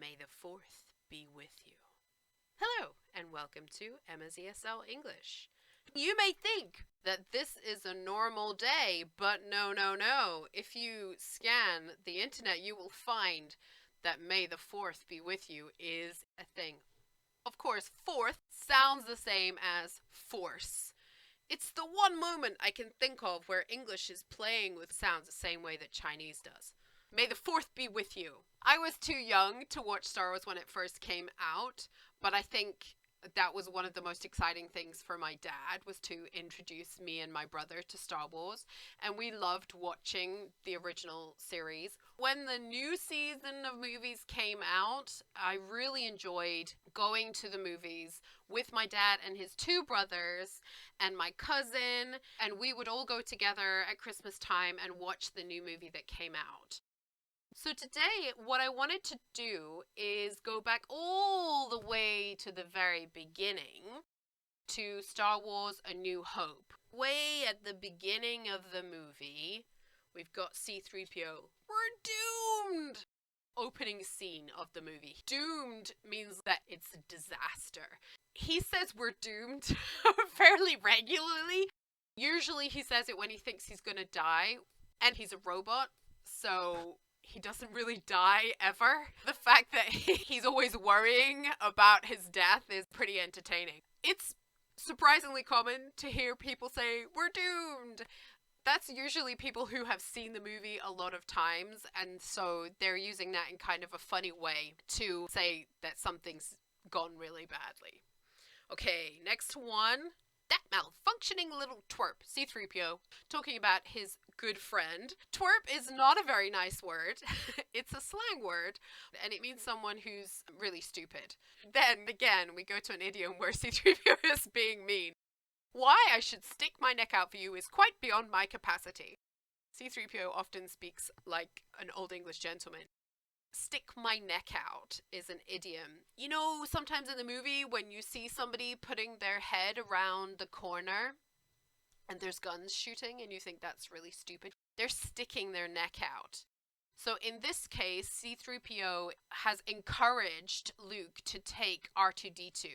May the 4th be with you. Hello, and welcome to Emma's ESL English. You may think that this is a normal day, but no. If you scan the internet, you will find that May the 4th be with you is a thing. Of course, 4th sounds the same as force. It's the one moment I can think of where English is playing with sounds the same way that Chinese does. May the 4th be with you. I was too young to watch Star Wars when it first came out, but I think that was one of the most exciting things for my dad, was to introduce me and my brother to Star Wars, and we loved watching the original series. When the new season of movies came out, I really enjoyed going to the movies with my dad and his two brothers and my cousin, and we would all go together at Christmas time and watch the new movie that came out. So today, what I wanted to do is go back all the way to the very beginning, to Star Wars A New Hope. Way at the beginning of the movie, we've got C-3PO. We're doomed! Opening scene of the movie. Doomed means that it's a disaster. He says we're doomed fairly regularly. Usually he says it when he thinks he's gonna die, and he's a robot, so he doesn't really die ever. The fact that he's always worrying about his death is pretty entertaining. It's surprisingly common to hear people say, we're doomed. That's usually people who have seen the movie a lot of times, and so they're using that in kind of a funny way to say that something's gone really badly. Okay, next one. That malfunctioning little twerp, C-3PO, talking about his good friend. Twerp is not a very nice word. It's a slang word, and it means someone who's really stupid. Then, again, we go to an idiom where C-3PO is being mean. Why I should stick my neck out for you is quite beyond my capacity. C-3PO often speaks like an old English gentleman. Stick my neck out is an idiom. You know, sometimes in the movie when you see somebody putting their head around the corner and there's guns shooting and you think that's really stupid, they're sticking their neck out. So in this case, C-3PO has encouraged Luke to take R2-D2,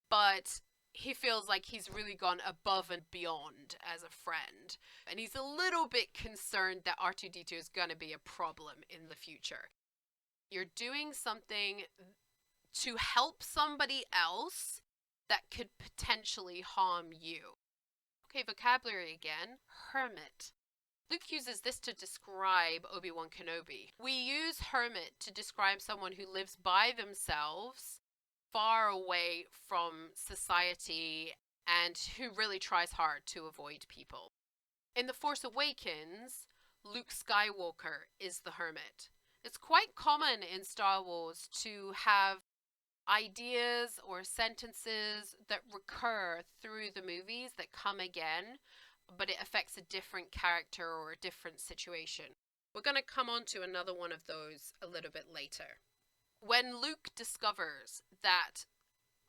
but he feels like he's really gone above and beyond as a friend, and he's a little bit concerned that R2-D2 is going to be a problem in the future. You're doing something to help somebody else that could potentially harm you. Okay, vocabulary again. Hermit. Luke uses this to describe Obi Wan Kenobi. We use hermit to describe someone who lives by themselves, far away from society, and who really tries hard to avoid people. In The Force Awakens, Luke Skywalker is the hermit. It's quite common in Star Wars to have ideas or sentences that recur through the movies that come again, but it affects a different character or a different situation. We're going to come on to another one of those a little bit later. When Luke discovers that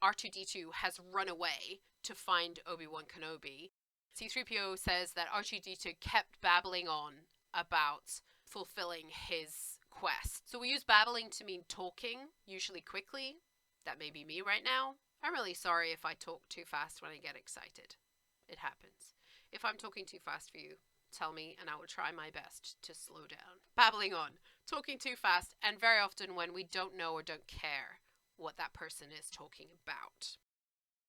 R2-D2 has run away to find Obi Wan Kenobi, C-3PO says that R2-D2 kept babbling on about fulfilling his quest. So we use babbling to mean talking, usually quickly. That may be me right now. I'm really sorry if I talk too fast when I get excited. It happens. If I'm talking too fast for you, tell me and I will try my best to slow down. Babbling on, talking too fast, and very often when we don't know or don't care what that person is talking about.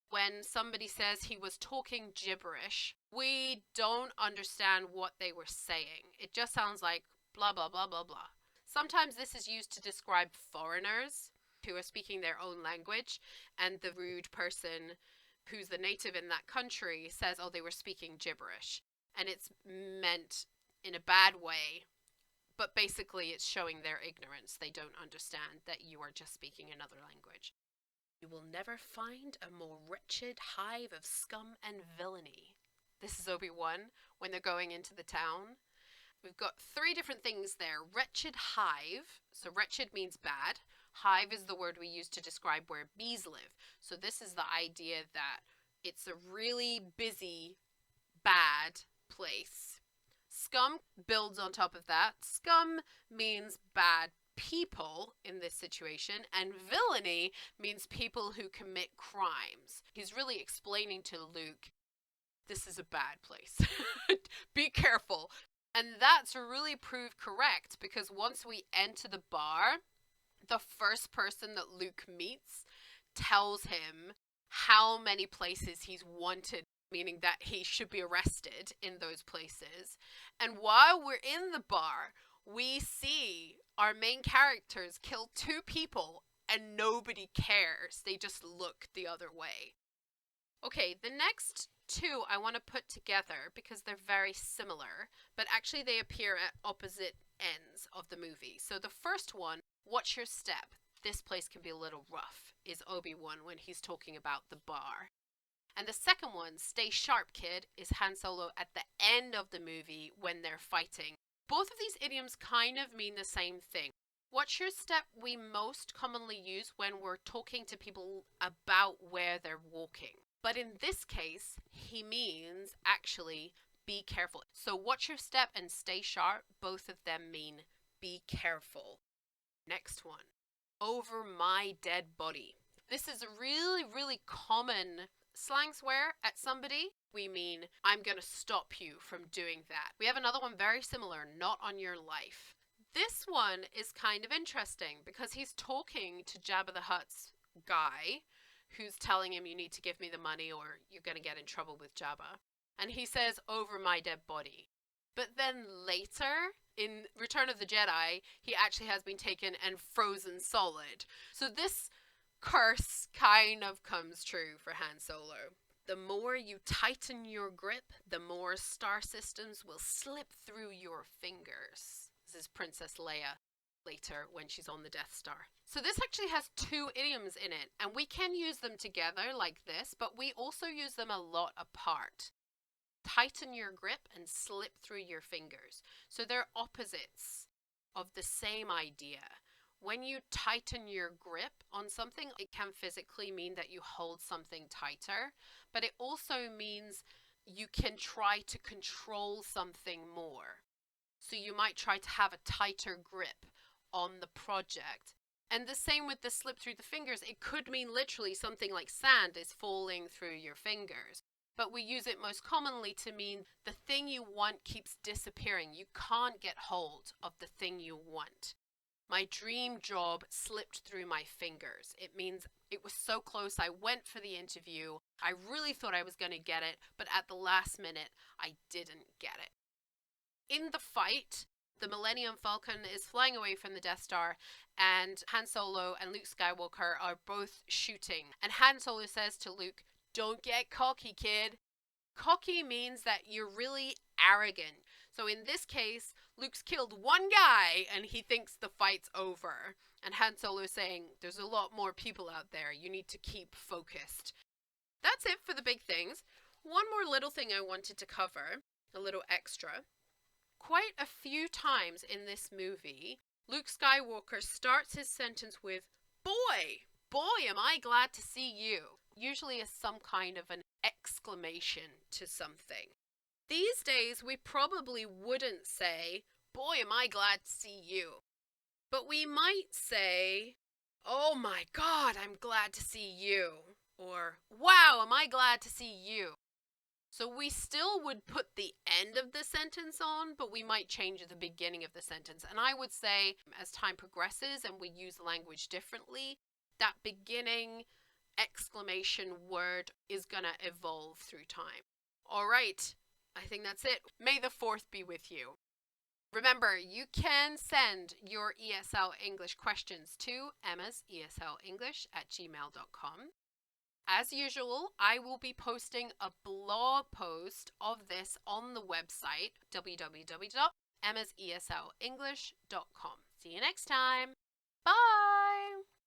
When somebody says he was talking gibberish, we don't understand what they were saying. It just sounds like blah, blah, blah, blah, blah. Sometimes this is used to describe foreigners who are speaking their own language, and the rude person who's the native in that country says, oh, they were speaking gibberish. And it's meant in a bad way, but basically it's showing their ignorance. They don't understand that you are just speaking another language. You will never find a more wretched hive of scum and villainy. This is Obi Wan when they're going into the town. We've got three different things there. Wretched hive. So wretched means bad. Hive is the word we use to describe where bees live. So this is the idea that it's a really busy, bad place. Scum builds on top of that. Scum means bad people in this situation, and villainy means people who commit crimes. He's really explaining to Luke, this is a bad place. Be careful. And that's really proved correct, because once we enter the bar, the first person that Luke meets tells him how many places he's wanted, meaning that he should be arrested in those places. And while we're in the bar, we see our main characters kill 2 people and nobody cares. They just look the other way. Okay, the next 2 I want to put together because they're very similar, but actually they appear at opposite ends of the movie. So the first one, watch your step. This place can be a little rough, is Obi Wan when he's talking about the bar. And the second one, stay sharp, kid, is Han Solo at the end of the movie when they're fighting. Both of these idioms kind of mean the same thing. Watch your step we most commonly use when we're talking to people about where they're walking. But in this case, he means actually be careful. So watch your step and stay sharp, both of them mean be careful. Next one, over my dead body. This is a really, really common slang swear at somebody. We mean, I'm going to stop you from doing that. We have another one very similar, not on your life. This one is kind of interesting because he's talking to Jabba the Hutt's guy who's telling him, you need to give me the money or you're going to get in trouble with Jabba. And he says, over my dead body. But then later, in Return of the Jedi, he actually has been taken and frozen solid. So this curse kind of comes true for Han Solo. The more you tighten your grip, the more star systems will slip through your fingers. This is Princess Leia later when she's on the Death Star. So this actually has 2 idioms in it, and we can use them together like this, but we also use them a lot apart. Tighten your grip and slip through your fingers. So they're opposites of the same idea. When you tighten your grip on something, it can physically mean that you hold something tighter, but it also means you can try to control something more. So you might try to have a tighter grip on the project. And the same with the slip through the fingers. It could mean literally something like sand is falling through your fingers. But we use it most commonly to mean the thing you want keeps disappearing. You can't get hold of the thing you want. My dream job slipped through my fingers. It means it was so close. I went for the interview. I really thought I was going to get it, but at the last minute, I didn't get it. In the fight, the Millennium Falcon is flying away from the Death Star, and Han Solo and Luke Skywalker are both shooting. And Han Solo says to Luke, don't get cocky, kid. Cocky means that you're really arrogant. So in this case, Luke's killed 1 guy and he thinks the fight's over. And Han Solo's saying, there's a lot more people out there. You need to keep focused. That's it for the big things. One more little thing I wanted to cover, a little extra. Quite a few times in this movie, Luke Skywalker starts his sentence with, boy, boy, am I glad to see you. Usually as some kind of an exclamation to something. These days, we probably wouldn't say, boy, am I glad to see you. But we might say, oh my God, I'm glad to see you. Or, wow, am I glad to see you. So we still would put the end of the sentence on, but we might change the beginning of the sentence. And I would say, as time progresses and we use language differently, that beginning exclamation word is going to evolve through time. All right. I think that's it. May the 4th be with you. Remember, you can send your ESL English questions to emmaseSlenglish@gmail.com. As usual, I will be posting a blog post of this on the website, www.emmaseSlenglish.com. See you next time. Bye!